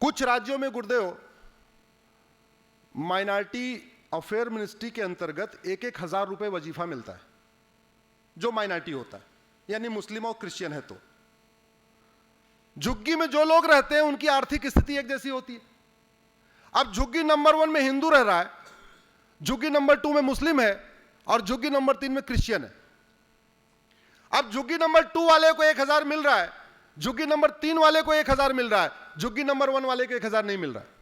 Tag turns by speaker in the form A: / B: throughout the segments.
A: कुछ राज्यों में गुरुदेव माइनॉरिटी अफेयर मिनिस्ट्री के अंतर्गत 1,000 रुपए वजीफा मिलता है जो माइनॉरिटी होता है, यानी मुस्लिम और क्रिश्चियन है। तो झुग्गी में जो लोग रहते हैं उनकी आर्थिक स्थिति एक जैसी होती है। अब झुग्गी नंबर 1 में हिंदू रह रहा है, झुग्गी नंबर 2 में मुस्लिम है और झुग्गी नंबर 3 में क्रिश्चियन है। अब झुग्गी नंबर 2 वाले को 1,000 मिल रहा है, झुग्गी नंबर 3 वाले को 1,000 मिल रहा है, झुग्गी नंबर 1 वाले को 1,000 नहीं मिल रहा है।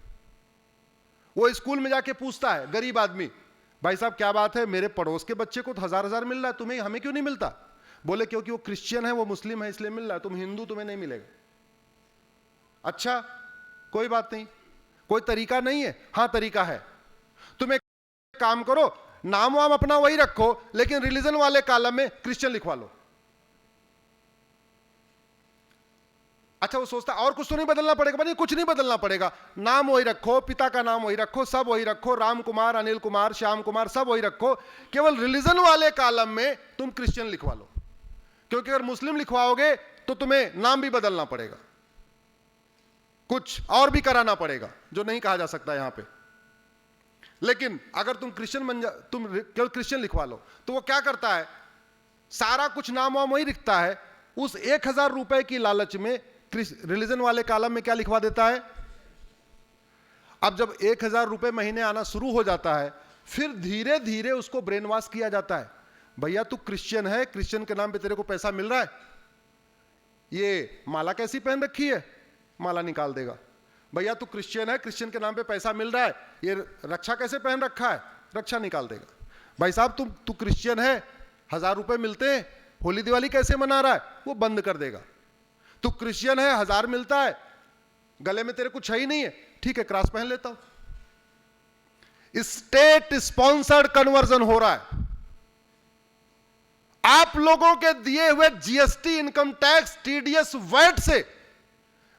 A: वो स्कूल में जाके पूछता है गरीब आदमी, भाई साहब क्या बात है, मेरे पड़ोस के बच्चे को तो 1,000 मिल रहा है, तुम्हें हमें क्यों नहीं मिलता? बोले क्योंकि वो क्रिश्चियन है, वो मुस्लिम है, इसलिए मिल रहा है, तुम हिंदू तुम्हें नहीं मिलेगा। अच्छा कोई बात नहीं, कोई तरीका नहीं है? हाँ तरीका है, तुम एक काम करो, नाम वाम अपना वही रखो लेकिन रिलीजन वाले कॉलम में क्रिश्चियन लिखवा लो। अच्छा वो सोचता और कुछ तो नहीं बदलना पड़ेगा? नहीं कुछ नहीं बदलना पड़ेगा, नाम वही रखो, पिता का नाम वही रखो, सब वही रखो, राम कुमार, अनिल कुमार, श्याम कुमार सब वही रखो, केवल रिलीजन वाले कॉलम में तुम क्रिश्चियन लिखवा लो। क्योंकि अगर मुस्लिम लिखवाओगे तो तुम्हें नाम भी बदलना पड़ेगा, कुछ और भी कराना पड़ेगा जो नहीं कहा जा सकता यहां पे। लेकिन अगर तुम तुम केवल क्रिश्चियन लिखवा लो तो वो क्या करता है, सारा कुछ नाम वाम वही लिखता है, उस 1,000 रुपए की लालच में रिलीजन वाले कॉलम में क्या लिखवा देता है। अब जब 1,000 रुपए महीने आना शुरू हो जाता है, फिर धीरे धीरे उसको ब्रेन वॉश किया जाता है, भैया तू क्रिश्चियन है, क्रिश्चियन के नाम पे तेरे को पैसा मिल रहा है, ये माला कैसी पहन रखी है, माला निकाल देगा। भैया तू क्रिश्चियन है, क्रिश्चियन के नाम पे पैसा मिल रहा है, ये रक्षा कैसे पहन रखा है, रक्षा निकाल देगा। भाई साहब तू क्रिश्चियन है, 1,000 रुपए मिलते हैं, होली दिवाली कैसे मना रहा है, वो बंद कर देगा। तू क्रिश्चियन है, 1,000 मिलता है, गले में तेरे कुछ है ही नहीं है, ठीक है क्रॉस पहन लेता हूं। स्टेट स्पॉन्सर्ड कन्वर्जन हो रहा है। आप लोगों के दिए हुए GST, income tax, TDS, VAT से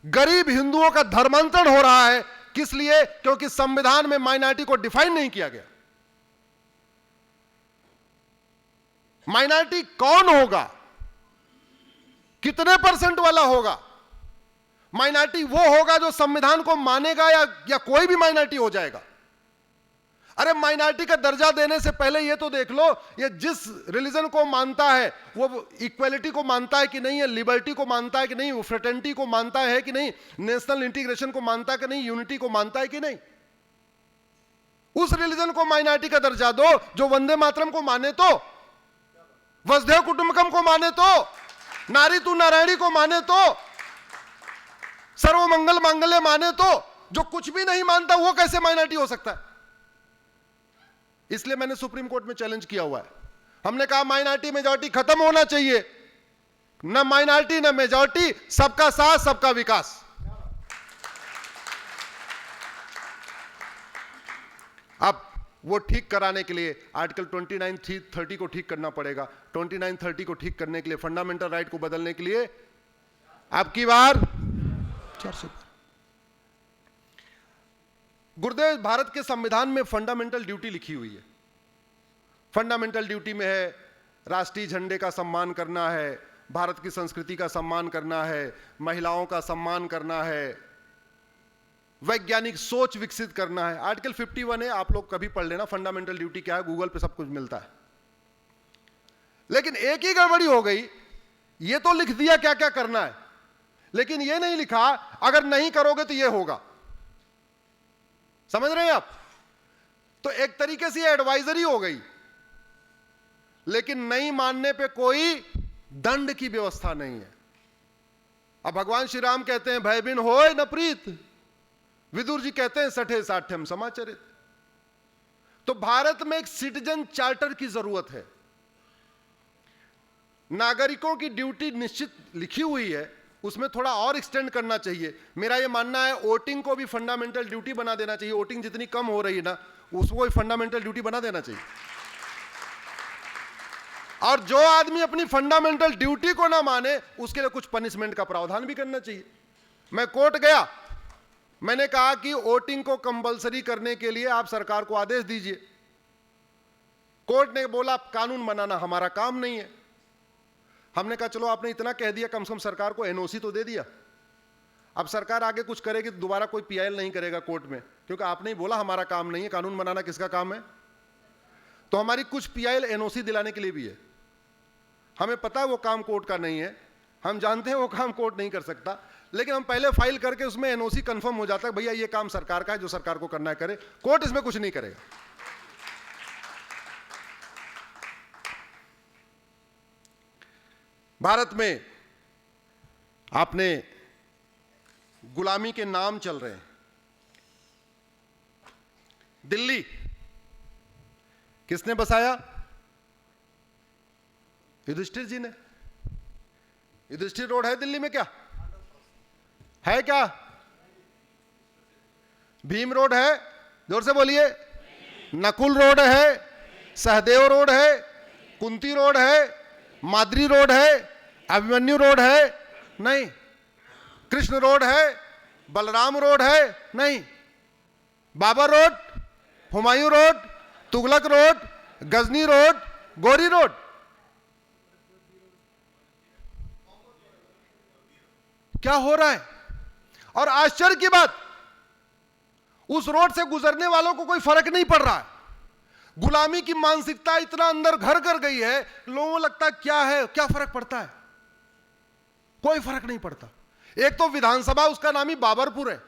A: गरीब हिंदुओं का धर्मांतरण हो रहा है। किस लिए? क्योंकि संविधान में माइनॉरिटी को डिफाइन नहीं किया गया। माइनॉरिटी कौन होगा, कितने % वाला होगा? माइनॉरिटी वो होगा जो संविधान को मानेगा या कोई भी माइनॉरिटी हो जाएगा? अरे माइनॉरिटी का दर्जा देने से पहले ये तो देख लो, ये जिस रिलीजन को मानता है वो इक्वलिटी को मानता है कि नहीं है, लिबर्टी को मानता है कि नहीं, फ्रेटर्निटी को मानता है कि नहीं, नेशनल इंटीग्रेशन को मानता है कि नहीं, यूनिटी को मानता है कि नहीं। उस रिलीजन को माइनॉरिटी का दर्जा दो जो वंदे मातरम को माने, तो वसुधैव कुटुंबकम को माने, तो नारी तू नारायणी को माने, तो सर्वमंगल मांगल्य माने, तो जो कुछ भी नहीं मानता वो कैसे माइनॉरिटी हो सकता है? इसलिए मैंने सुप्रीम कोर्ट में चैलेंज किया हुआ है। हमने कहा माइनॉरिटी मेजॉरिटी खत्म होना चाहिए, न माइनॉरिटी न मेजॉरिटी, सबका साथ सबका विकास। अब वो ठीक कराने के लिए आर्टिकल 2930 को ठीक करना पड़ेगा। 2930 को ठीक करने के लिए, फंडामेंटल राइट को बदलने के लिए अब की बार 400। गुरुदेव, भारत के संविधान में फंडामेंटल ड्यूटी लिखी हुई है। फंडामेंटल ड्यूटी में है राष्ट्रीय झंडे का सम्मान करना है, भारत की संस्कृति का सम्मान करना है, महिलाओं का सम्मान करना है, वैज्ञानिक सोच विकसित करना है। आर्टिकल 51 है, आप लोग कभी पढ़ लेना फंडामेंटल ड्यूटी क्या है, गूगल पे सब कुछ मिलता है। लेकिन एक ही गड़बड़ी हो गई, ये तो लिख दिया क्या क्या करना है, लेकिन ये नहीं लिखा अगर नहीं करोगे तो ये होगा। समझ रहे हैं आप? तो एक तरीके से एडवाइजरी हो गई, लेकिन नहीं मानने पे कोई दंड की व्यवस्था नहीं है। अब भगवान श्री राम कहते हैं भय बिन होय न प्रीत, विदुर जी कहते हैं सठे साठ्यम समाचरित। तो भारत में एक सिटीजन चार्टर की जरूरत है। नागरिकों की ड्यूटी निश्चित लिखी हुई है, उसमें थोड़ा और एक्सटेंड करना चाहिए। मेरा यह मानना है वोटिंग को भी फंडामेंटल ड्यूटी बना देना चाहिए। वोटिंग जितनी कम हो रही है ना, उसको फंडामेंटल ड्यूटी बना देना चाहिए। और जो आदमी अपनी फंडामेंटल ड्यूटी को ना माने उसके लिए कुछ पनिशमेंट का प्रावधान भी करना चाहिए। मैं कोर्ट गया, मैंने कहा कि वोटिंग को कंपलसरी करने के लिए आप सरकार को आदेश दीजिए। कोर्ट ने बोला कानून बनाना हमारा काम नहीं है। हमने कहा चलो आपने इतना कह दिया, कम से कम सरकार को एनओसी तो दे दिया। अब सरकार आगे कुछ करेगी तो दोबारा कोई पीआईएल नहीं करेगा कोर्ट में, क्योंकि आपने ही बोला हमारा काम नहीं है, कानून बनाना किसका काम है। तो हमारी कुछ पीआईएल एनओसी दिलाने के लिए भी है, हमें पता है वो काम कोर्ट का नहीं है, हम जानते हैं वो काम कोर्ट नहीं कर सकता, लेकिन हम पहले फाइल करके उसमें एनओसी कंफर्म हो जाता है भैया ये काम सरकार का है, जो सरकार को करना है करे, कोर्ट इसमें कुछ नहीं करेगा। भारत में आपने गुलामी के नाम चल रहे हैं। दिल्ली किसने बसाया? युधिष्ठिर जी ने। युधिष्ठिर रोड है दिल्ली में क्या है? क्या भीम रोड है? जोर से बोलिए। नकुल रोड है, सहदेव रोड है, कुंती रोड है, माद्री रोड है, अभिमन्यु रोड है? नहीं। कृष्ण रोड है, बलराम रोड है? नहीं। Babar road, Humayun road, Tughlaq road, Ghazni road, Ghori road? क्या हो रहा है? और आश्चर्य की बात, उस रोड से गुजरने वालों को कोई फर्क नहीं पड़ रहा है। गुलामी की मानसिकता इतना अंदर घर कर गई है, लोगों को लगता है क्या है, क्या फर्क पड़ता है? कोई फर्क नहीं पड़ता। एक तो विधानसभा उसका नाम ही बाबरपुर है।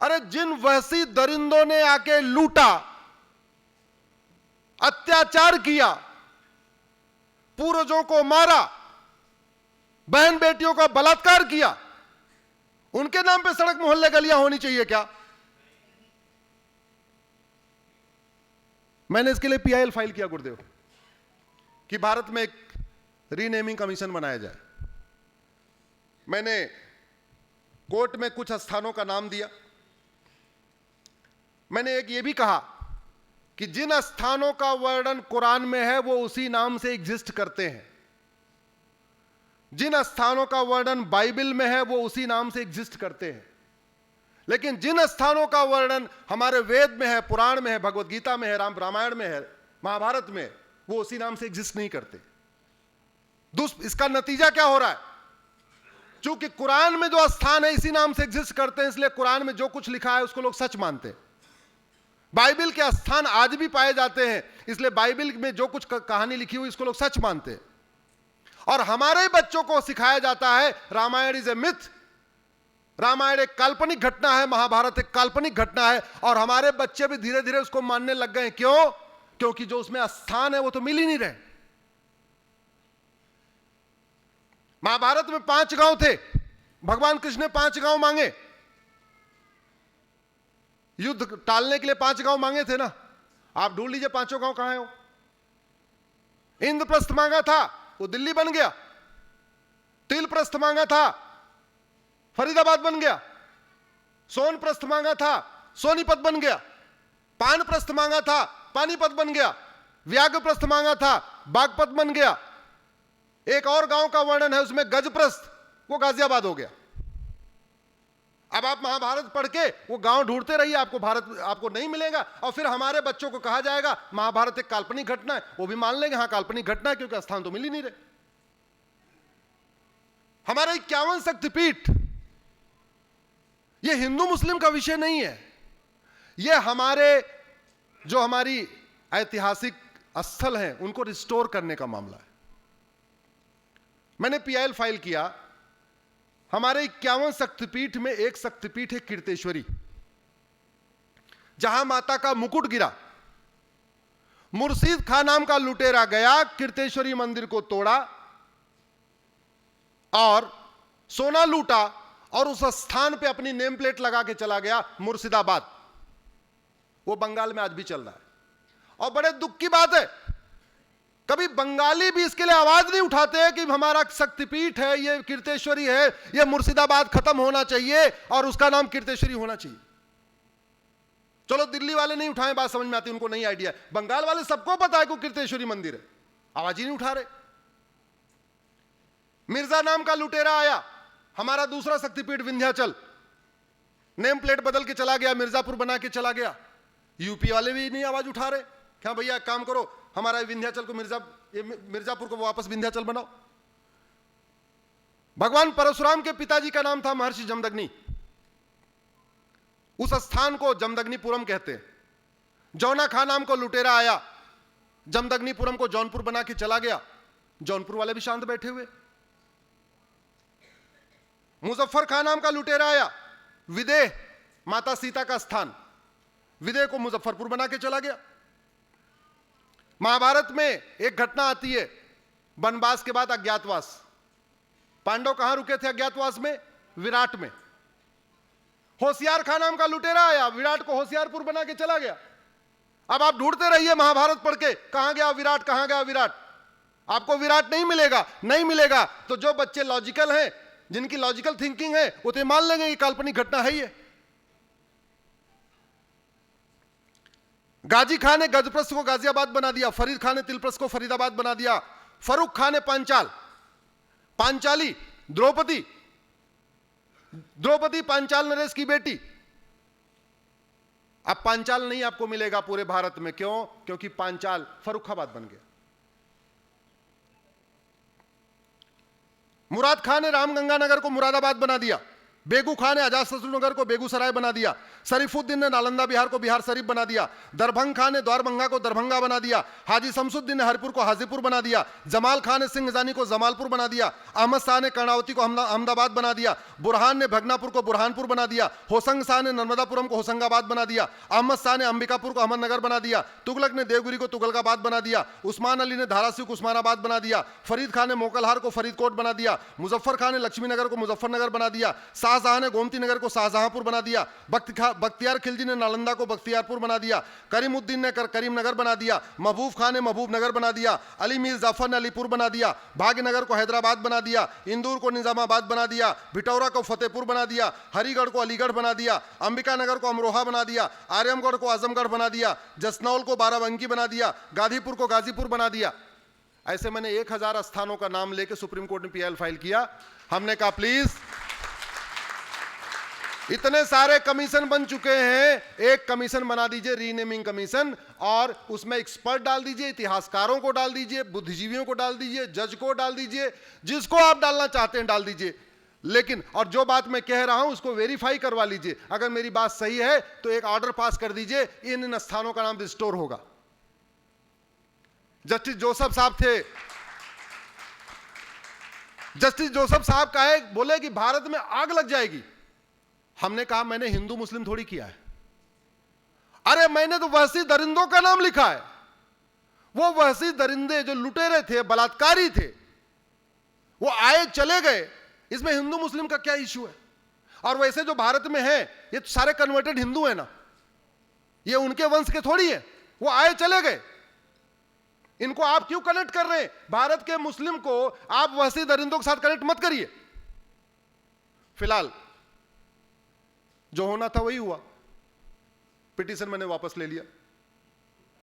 A: अरे जिन वहशी दरिंदों ने आके लूटा, अत्याचार किया, पूर्वजों को मारा, बहन बेटियों का बलात्कार किया, उनके नाम पे सड़क मोहल्ले गलियां होनी चाहिए क्या? मैंने इसके लिए पीआईएल फाइल किया गुरुदेव कि भारत में एक रीनेमिंग कमीशन बनाया जाए। मैंने कोर्ट में कुछ स्थानों का नाम दिया। मैंने एक ये भी कहा कि जिन स्थानों का वर्णन कुरान में है वो उसी नाम से एग्जिस्ट करते हैं, जिन स्थानों का वर्णन बाइबल में है वो उसी नाम से एग्जिस्ट करते हैं, लेकिन जिन स्थानों का वर्णन हमारे वेद में है, पुराण में है, भगवत गीता में है, रामायण में है, महाभारत में, वो उसी नाम से एग्जिस्ट नहीं करते। इसका नतीजा क्या हो रहा है? चूंकि कुरान में जो स्थान है इसी नाम से एग्जिस्ट करते हैं, इसलिए कुरान में जो कुछ लिखा है उसको लोग सच मानते हैं। बाइबल के स्थान आज भी पाए जाते हैं, इसलिए बाइबल में जो कुछ कहानी लिखी हुई इसको लोग सच मानते हैं। और हमारे बच्चों को सिखाया जाता है Ramayana is a myth, Ramayana एक काल्पनिक घटना है, महाभारत एक काल्पनिक घटना है, और हमारे बच्चे भी धीरे धीरे उसको मानने लग गए। क्यों? क्योंकि जो उसमें स्थान है वो तो मिल ही नहीं रहे। महाभारत में 5 गांव थे, भगवान कृष्ण ने 5 गांव मांगे, युद्ध टालने के लिए 5 गांव मांगे थे ना। आप ढूंढ लीजिए 5 गांव कहां है वो। इंद्रप्रस्थ मांगा था, वो दिल्ली बन गया। तिलप्रस्थ मांगा था, फरीदाबाद बन गया। सोनप्रस्थ मांगा था, सोनीपत बन गया। पानप्रस्थ मांगा था, पानीपत बन गया। व्याघ्रप्रस्थ मांगा था, बागपत बन गया। एक और गांव का वर्णन है उसमें गजप्रस्थ, वो गाजियाबाद हो गया। अब आप महाभारत पढ़ के वो गांव ढूंढते रहिए, आपको भारत आपको नहीं मिलेगा। और फिर हमारे बच्चों को कहा जाएगा महाभारत एक काल्पनिक घटना है, वो भी मान लेंगे हाँ काल्पनिक घटना है, क्योंकि स्थान तो मिल ही नहीं रहे। हमारे 51 शक्तिपीठ ये हिंदू मुस्लिम का विषय नहीं है, ये हमारी ऐतिहासिक स्थल हैं उनको रिस्टोर करने का मामला है। मैंने पीआईएल फाइल किया। हमारे 51 शक्तिपीठ में एक शक्तिपीठ है कीर्तेश्वरी, जहां माता का मुकुट गिरा। मुर्शीद खां नाम का लुटेरा गया, कीर्तेश्वरी मंदिर को तोड़ा और सोना लूटा, और उस स्थान पे अपनी नेम प्लेट लगा के चला गया मुर्शिदाबाद। वो बंगाल में आज भी चल रहा है। और बड़े दुख की बात है, कभी बंगाली भी इसके लिए आवाज नहीं उठाते हैं कि हमारा शक्तिपीठ है, ये कीर्तेश्वरी है, ये मुर्शिदाबाद खत्म होना चाहिए और उसका नाम कीर्तेश्वरी होना चाहिए। चलो दिल्ली वाले नहीं उठाएं, बात समझ में आती, उनको नहीं आइडिया। बंगाल वाले सबको पता है कि कीर्तेश्वरी मंदिर है, आवाज ही नहीं उठा रहे। मिर्जा नाम का लुटेरा आया, हमारा दूसरा शक्तिपीठ विंध्याचल, नेम प्लेट बदल के चला गया, मिर्जापुर बना के चला गया। यूपी वाले भी नहीं आवाज उठा रहे। क्या भैया एक काम करो, हमारा विंध्याचल को मिर्जापुर को वापस विंध्याचल बनाओ। भगवान परशुराम के पिताजी का नाम था महर्षि जमदग्नि। उस स्थान को जमदग्निपुरम कहते हैं। जौना खां नाम को लुटेरा आया, जमदग्निपुरम को जौनपुर बना के चला गया। जौनपुर वाले भी शांत बैठे हुए। मुजफ्फर खां नाम का लुटेरा आया, विदेह माता सीता का स्थान, विदेह को मुजफ्फरपुर बना के चला गया। महाभारत में एक घटना आती है, वनवास के बाद अज्ञातवास। पांडव कहां रुके थे अज्ञातवास में? विराट में। होशियार खां नाम का लुटेरा आया, विराट को होशियारपुर बना के चला गया। अब आप ढूंढते रहिए महाभारत पढ़ के, कहां गया विराट, कहां गया विराट। आपको विराट नहीं मिलेगा। नहीं मिलेगा तो जो बच्चे लॉजिकल हैं, जिनकी लॉजिकल थिंकिंग है, वो तो मान लेंगे ये काल्पनिक घटना है ही है। गाजी खान ने गजप्रस्थ को गाजियाबाद बना दिया, फरीद खान ने तिलप्रस्थ को फरीदाबाद बना दिया, फरूख खान ने पांचाल, पांचाली द्रौपदी, द्रौपदी पांचाल नरेश की बेटी। अब पांचाल नहीं आपको मिलेगा पूरे भारत में। क्यों? क्योंकि पांचाल फर्रुखाबाद बन गया। मुराद खान ने रामगंगानगर को मुरादाबाद बना दिया, बेगू खान ने अजातशत्रुनगर को बेगूसराय बना दिया, शरीफुद्दीन ने नालंदा बिहार को बिहार शरीफ बना दिया, दरभंग खान ने द्वारभंगा को दरभंगा बना दिया, हाजी शमसुद्दीन ने हरिपुर को हाजीपुर बना दिया, जमाल खान ने सिंहजानी को जमालपुर बना दिया, अहमद शाह ने कर्णावती को अहमदाबाद बना दिया, बुरहान ने भगनापुर को बुरहानपुर बना दिया, होसंग शाह ने नर्मदापुरम को होशंगाबाद बना दिया, अहमद शाह ने अंबिकापुर को अहमदनगर बना दिया, तुगलक ने देवगिरी को तुगलकाबाद बना दिया, उस्मान अली ने धाराशिव को उस्मानाबाद बना दिया, फरीद खान ने मोकलहार को फरीदकोट बना दिया, मुजफ्फर खान ने लक्ष्मीनगर को मुजफ्फरनगर बना दिया, शाहजहां ने गोमती नगर को शाहजहांपुर बना दिया, बख्तियार खिलजी ने नालंदा को बख्तियारपुर बना दिया, करीमुद्दीन ने करीमनगर बना दिया, महबूब खान ने महबूबनगर बना दिया, अली मीर जाफर ने अलीपुर बना दिया, भाग्यनगर को हैदराबाद बना दिया, इंदौर को निजामाबाद बना दिया, भिटौरा को फतेहपुर बना दिया, हरिगढ़ को अलीगढ़ बना दिया, अंबिकानगर को अमरोहा बना दिया, आर्यमगढ़ को आजमगढ़ बना दिया, जसनौल को बाराबंकी बना दिया, गाजीपुर को गाजीपुर बना दिया। ऐसे मैंने 1000 स्थानों का नाम लेके सुप्रीम कोर्ट में पीआईएल फाइल किया। हमने कहा प्लीज, इतने सारे कमीशन बन चुके हैं, एक कमीशन बना दीजिए, रीनेमिंग कमीशन, और उसमें एक्सपर्ट डाल दीजिए, इतिहासकारों को डाल दीजिए, बुद्धिजीवियों को डाल दीजिए, जज को डाल दीजिए, जिसको आप डालना चाहते हैं डाल दीजिए। लेकिन और जो बात मैं कह रहा हूं उसको वेरीफाई करवा लीजिए। अगर मेरी बात सही है तो एक ऑर्डर पास कर दीजिए, इन स्थानों का नाम रिस्टोर होगा। जस्टिस जोसेफ साहब थे, जस्टिस जोसेफ साहब कहे, बोले कि भारत में आग लग जाएगी। हमने कहा मैंने हिंदू मुस्लिम थोड़ी किया है, अरे मैंने तो वहशी दरिंदों का नाम लिखा है। वो वहशी दरिंदे जो लुटेरे थे, बलात्कारी थे, वो आए चले गए, इसमें हिंदू मुस्लिम का क्या इश्यू है? और वैसे जो भारत में है ये तो सारे कन्वर्टेड हिंदू है ना, ये उनके वंश के थोड़ी है, वो आए चले गए। इनको आप क्यों कनेक्ट कर रहे हैं? भारत के मुस्लिम को आप वहशी दरिंदों के साथ कनेक्ट मत करिए। फिलहाल जो होना था वही हुआ, पिटीशन मैंने वापस ले लिया।